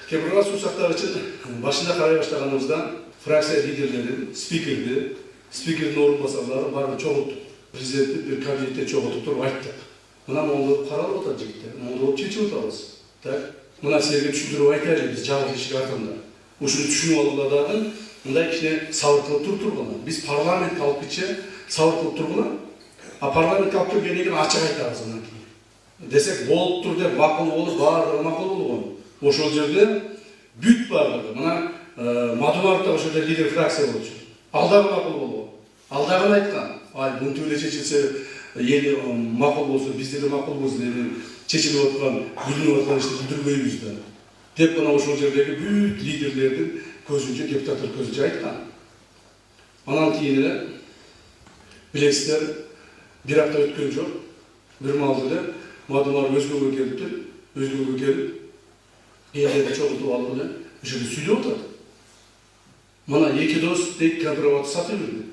Кембрга сусактар үчүн башында карай баштаганыбызда фракция лидерлерин, спикердин орун басарлары баарын чогулттук. Президенттик бир кабинетте чогултуп туруп айттык. Мына моңдоп каралып атат жигиттер, моңдоп чечип атабыз. Так, мына силерге түшүндүрүп айтайлы биз жабык эшик артында. Ушуну түшүнүп алгыла дагы мындай кичине сабыр кылып тургула. Биз парламентке алып кетче сабыр кылып тургула. А парламентке алып келгенден кийин ачык айтабыз анан кийин. Десек болуп тур деп макул болуп, баардыгы макул болгон. Ошол жерде бүт баардыгы. Мына Мадумаров да ошол жерде лидер фракция болчу. Ал дагы макул болгон. Ал дагы айткан. Ай, мынтип эле чечилсе, эл макул болсо, бизде да макул болсун деп чечилип аткан, бүлүнүп аткан ишти билдирбейбиз да. Деп мына ошол жердеги бүт лидерлердин көзүнчө, депутаттар көзүнчө айткан. Анан кийин эле билесиздер, бир апта өткөн жок. Бир маалда эле Мадумаров өзгөгө келип, элдерди чогултуп алып эле ошол жерде сүйлөп атат. Мына эки дос дейт компромат сатып жүрдү.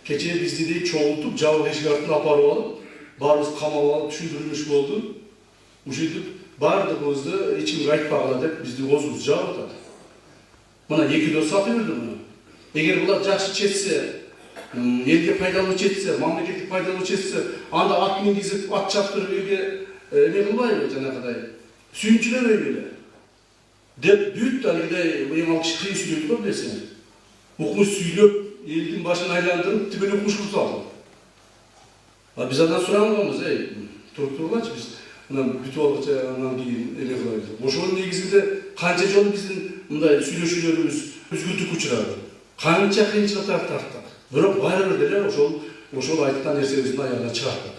Кечээ бизди дейт чогултуп, жабык эшик артына апарып алып, баарыбыз камап алып түшүндүрүлүш болду. Ушинтип баардыгыбызды эч кимге айтпагыла деп бизди оозубузду жаап атат. Мына эки дос сатып жүрдү муну. Эгер булар жакшы чечсе, элге пайдалуу чечсе, мамлекеттик пайдалуу чечсе, анда ат мингизип, ат чаптырып элге эме кылбайбы жанагыдай, сүйүнчүлөбөйбү эле. Деп бүт алгыдай эң алгыч кыйын сүйлөдү го билесиңер. Укмуш сүйлөп, элдин башын айландырып, тигине укмуш кылып салды. А биз андан сураганбыз, туруп тургулачы биз мына бүтүп алгыча андан кийин эме кылабыз. Ошонун негизинде канча жолу биздин мындай сүйлөшүүлөрүбүз үзгүлтүккө учурады. Канча кыйынчылыктарды тарттык. Бирок баары бир деле ошол айткан нерсебиздин аягына чыгат.